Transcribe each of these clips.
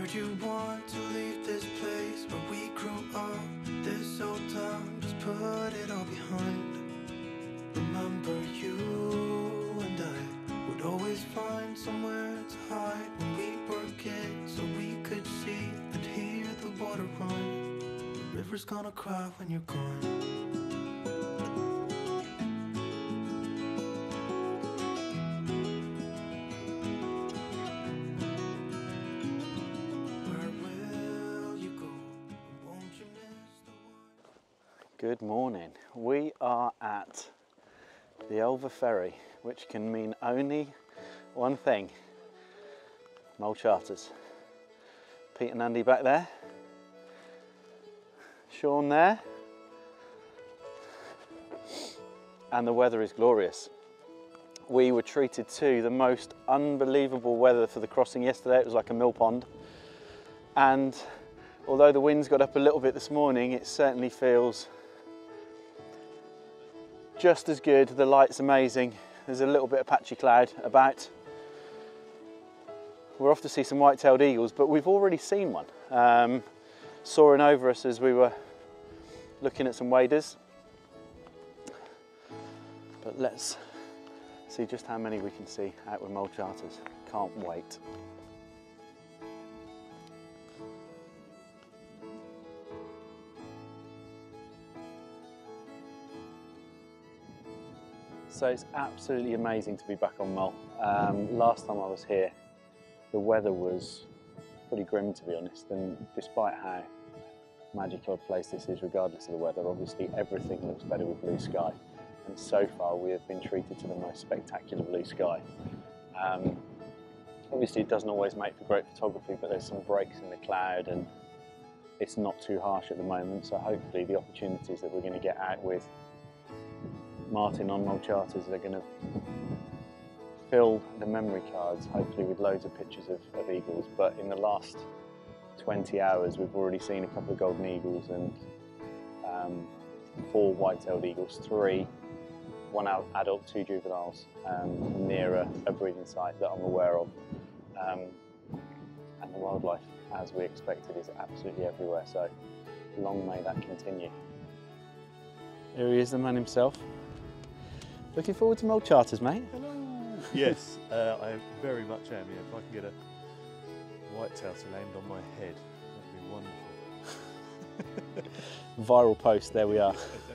heard you want to leave this place where we grew up. This old town, just put it all behind. Remember you and I would always find somewhere to hide when we were kids, so we could see and hear the water run. The river's gonna cry when you're gone. Good morning. We are at the Elva Ferry, which can mean only one thing: Mull Charters. Pete and Andy back there, Sean there, and the weather is glorious. We were treated to the most unbelievable weather for the crossing yesterday. It was like a mill pond, and although the winds got up a little bit this morning, it certainly feels just as good. The light's amazing. There's a little bit of patchy cloud about. We're off to see some white-tailed eagles, but we've already seen one soaring over us as we were looking at some waders. But let's see just how many we can see out with Mull Charters. Can't wait. So it's absolutely amazing to be back on Mull. Last time I was here, the weather was pretty grim, to be honest, and despite how magical a place this is, regardless of the weather, obviously everything looks better with blue sky. And so far we have been treated to the most spectacular blue sky. Obviously it doesn't always make for great photography, but there's some breaks in the cloud and it's not too harsh at the moment, so hopefully the opportunities that we're going to get out with Martin on Mull Charters are going to fill the memory cards, hopefully with loads of pictures of eagles. But in the last 20 hours we've already seen a couple of golden eagles and 4 white-tailed eagles, 3, 1 adult, 2 juveniles, near a breeding site that I'm aware of. And the wildlife, as we expected, is absolutely everywhere, so long may that continue. Here he is, the man himself. Looking forward to Mull Charters, mate? Hello. Yes, I very much am. Yeah, if I can get a whitetail to land on my head, that'd be wonderful. Viral post, there we are. Exactly.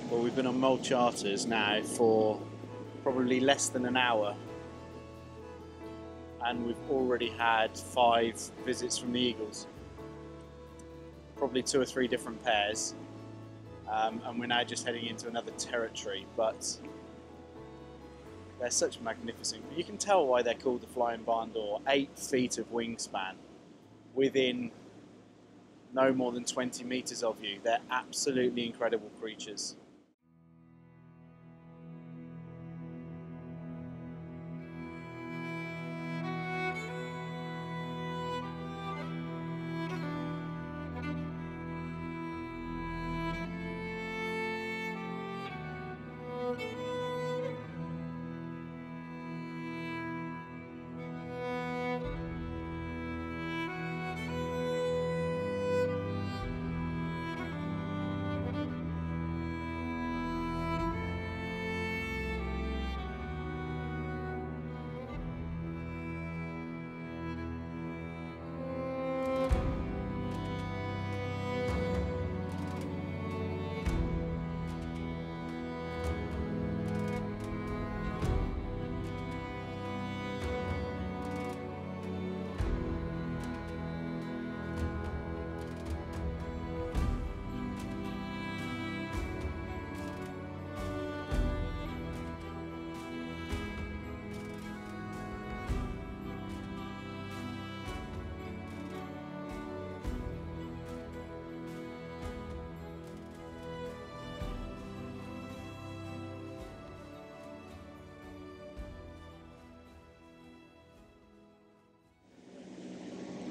Well, we've been on Mull Charters now for probably less than an hour, and we've already had 5 visits from the eagles, probably 2 or 3 different pairs, and we're now just heading into another territory. But they're such magnificent. You can tell why they're called the Flying Barn Door. 8 feet of wingspan within no more than 20 meters of you. They're absolutely incredible creatures.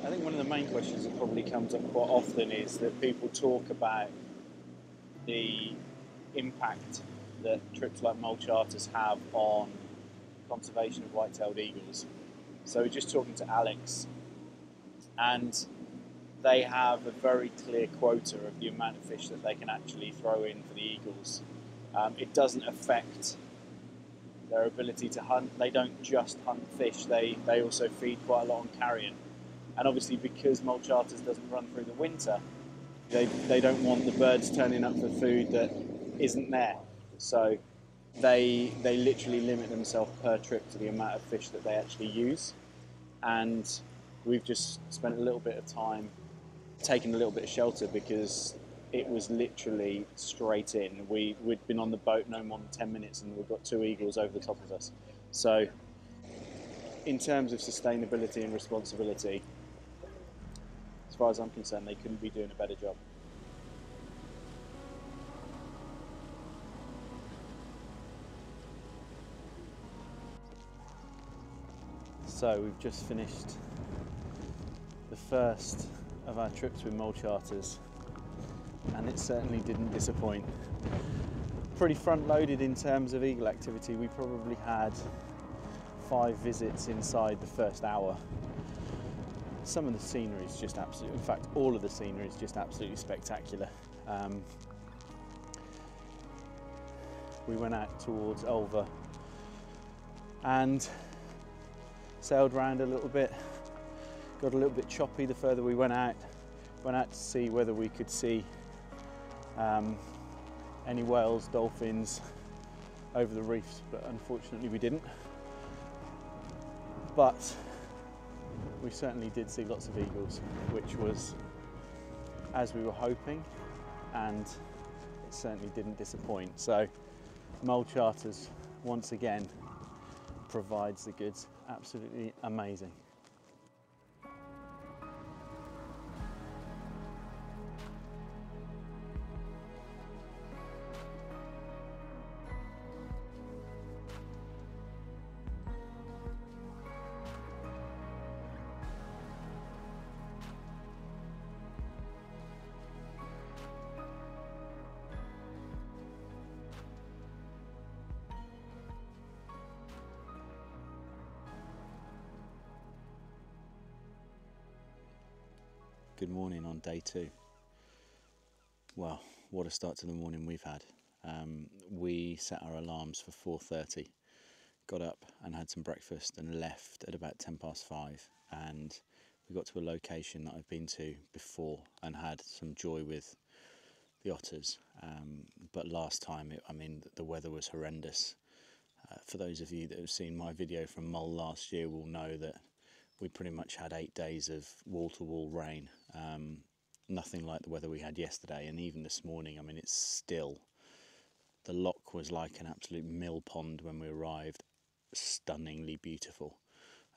I think one of the main questions that probably comes up quite often is that people talk about the impact that trips like Mull Charters have on conservation of white-tailed eagles. So we're just talking to Alex, and they have a very clear quota of the amount of fish that they can actually throw in for the eagles. It doesn't affect their ability to hunt. They don't just hunt fish, they also feed quite a lot on carrion. And obviously because Mull Charters doesn't run through the winter, they don't want the birds turning up for food that isn't there. So they literally limit themselves per trip to the amount of fish that they actually use. And we've just spent a little bit of time taking a little bit of shelter because it was literally straight in. We'd been on the boat no more than 10 minutes and we've got 2 eagles over the top of us. So in terms of sustainability and responsibility, as far as I'm concerned, they couldn't be doing a better job. So we've just finished the first of our trips with Mull Charters, and it certainly didn't disappoint. Pretty front loaded in terms of eagle activity. We probably had 5 visits inside the first hour. Some of the scenery is just absolutely, in fact all of the scenery is just absolutely spectacular. We went out towards Ulva and sailed around a little bit, got a little bit choppy the further we went out to see whether we could see any whales, dolphins over the reefs, but unfortunately we didn't. But we certainly did see lots of eagles, which was as we were hoping, and it certainly didn't disappoint. So Mull Charters once again provides the goods. Absolutely amazing. Good morning on day 2. Well, what a start to the morning we've had. We set our alarms for 4:30, got up and had some breakfast and left at about 5:10, and we got to a location that I've been to before and had some joy with the otters. But last time, the weather was horrendous. For those of you that have seen my video from Mull last year will know that we pretty much had 8 days of wall-to-wall rain. Nothing like the weather we had yesterday, and even this morning, it's still, the loch was like an absolute mill pond when we arrived, stunningly beautiful.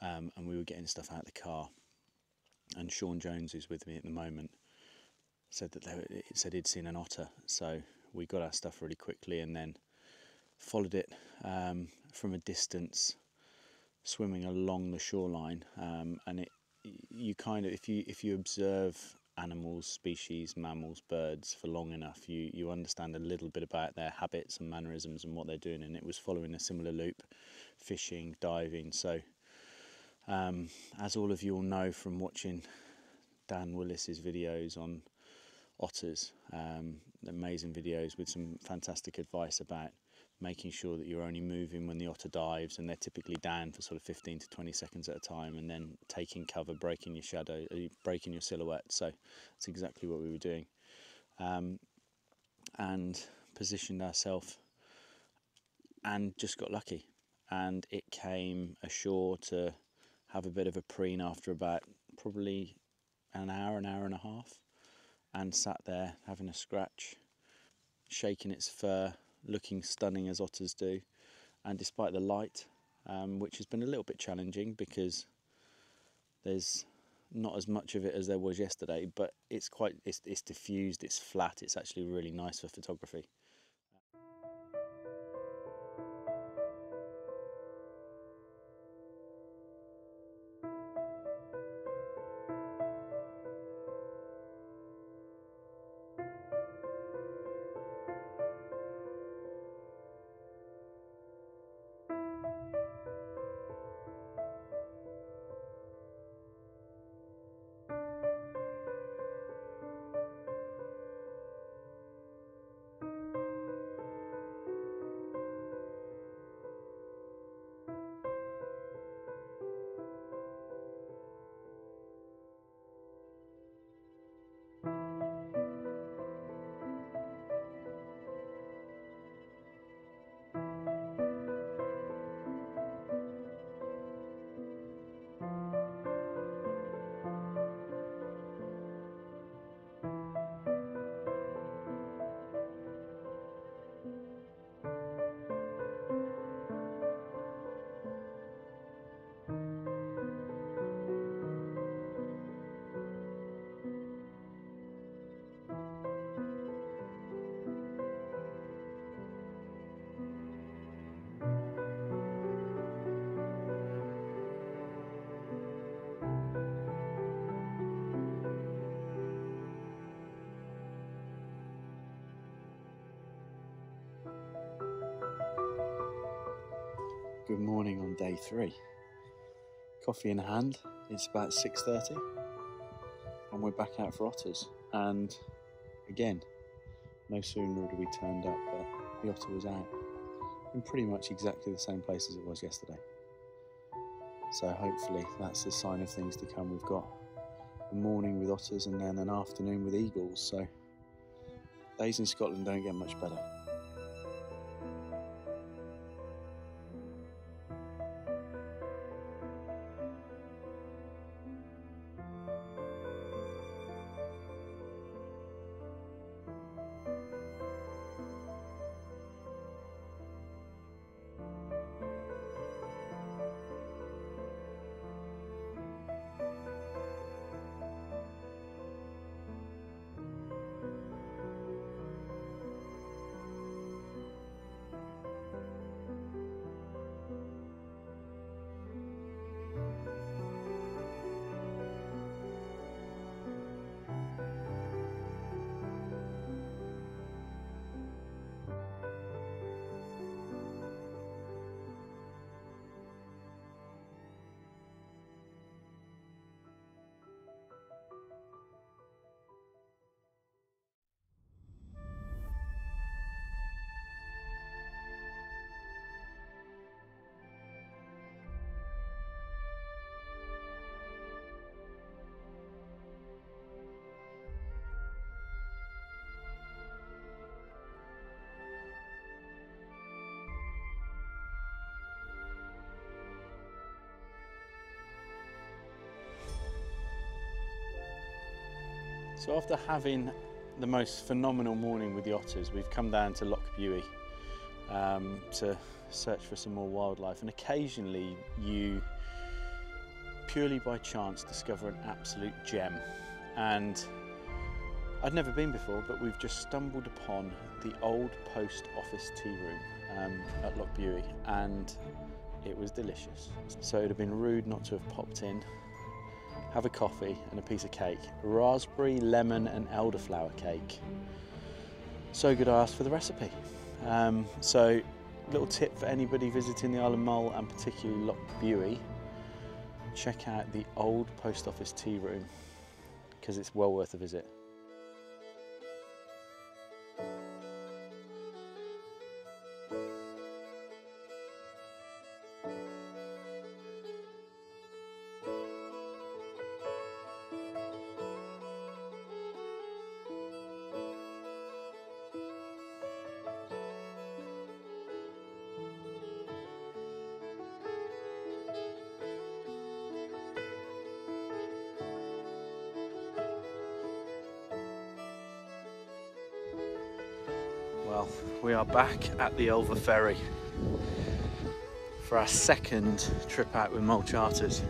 And we were getting stuff out of the car, and Sean Jones, who's with me at the moment, said that he'd seen an otter, so we got our stuff really quickly and then followed it from a distance, swimming along the shoreline, and if you observe animals, species, mammals, birds for long enough, you understand a little bit about their habits and mannerisms and what they're doing, and it was following a similar loop, fishing, diving. So as all of you will know from watching Dan Willis's videos on otters, amazing videos with some fantastic advice about making sure that you're only moving when the otter dives, and they're typically down for sort of 15 to 20 seconds at a time, and then taking cover, breaking your shadow, breaking your silhouette. So that's exactly what we were doing, and positioned ourselves and just got lucky, and it came ashore to have a bit of a preen after about probably an hour and a half, and sat there having a scratch, shaking its fur, looking stunning as otters do. And despite the light, which has been a little bit challenging because there's not as much of it as there was yesterday, but it's diffused, it's flat, it's actually really nice for photography. Good morning on day 3. Coffee in hand, it's about 6:30 and we're back out for otters. And again, no sooner had we turned up, but the otter was out in pretty much exactly the same place as it was yesterday. So hopefully that's a sign of things to come. We've got a morning with otters and then an afternoon with eagles, so days in Scotland don't get much better. So after having the most phenomenal morning with the otters, we've come down to Loch to search for some more wildlife, and occasionally you, purely by chance, discover an absolute gem. And I'd never been before, but we've just stumbled upon the old post office tea room at Loch, and it was delicious. So it'd have been rude not to have popped in, have a coffee and a piece of cake. Raspberry, lemon and elderflower cake. So good I asked for the recipe. So little tip for anybody visiting the Isle of Mull and particularly Loch, check out the old post office tea room because it's well worth a visit. Well, we are back at the Ulva Ferry for our second trip out with Mull Charters.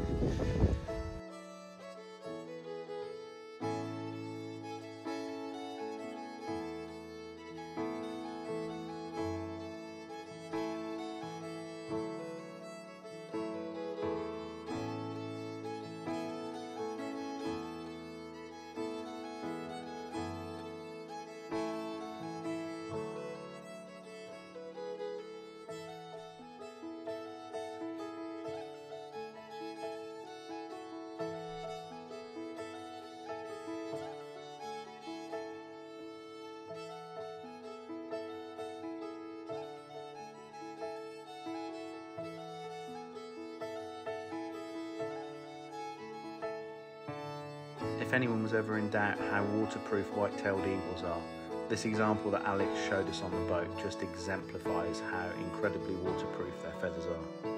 If anyone was ever in doubt how waterproof white-tailed eagles are, this example that Alex showed us on the boat just exemplifies how incredibly waterproof their feathers are.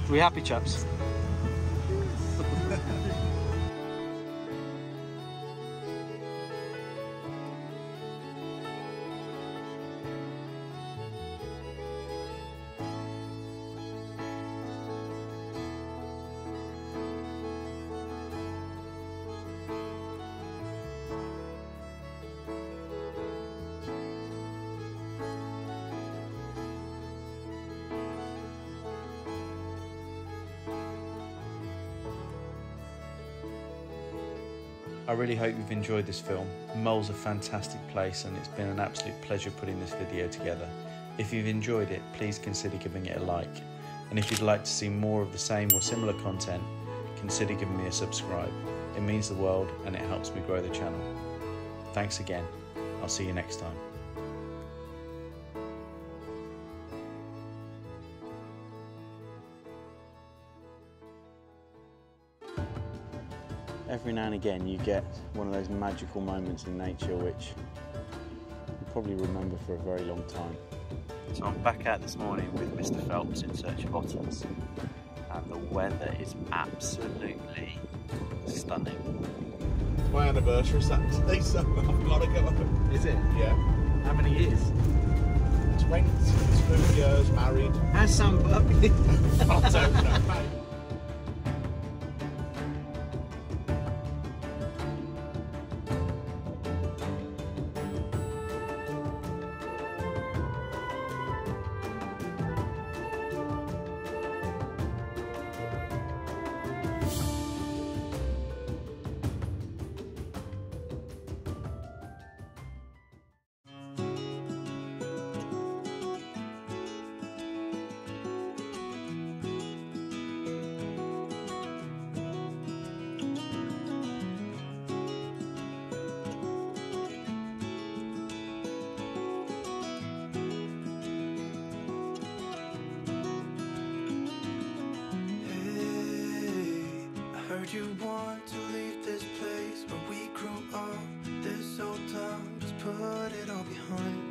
Are we happy, chaps? I really hope you've enjoyed this film. Mull's a fantastic place and it's been an absolute pleasure putting this video together. If you've enjoyed it, please consider giving it a like. And if you'd like to see more of the same or similar content, consider giving me a subscribe. It means the world and it helps me grow the channel. Thanks again. I'll see you next time. Every now and again you get one of those magical moments in nature which you probably remember for a very long time. So I'm back out this morning with Mr. Phelps in search of otters, and the weather is absolutely stunning. It's my anniversary Saturday, so I've got to go. Is it? Yeah. How many years? 22 years married. How's Sam Puppy? I don't know, mate. You want to leave this place where we grew up, this old town, just put it all behind.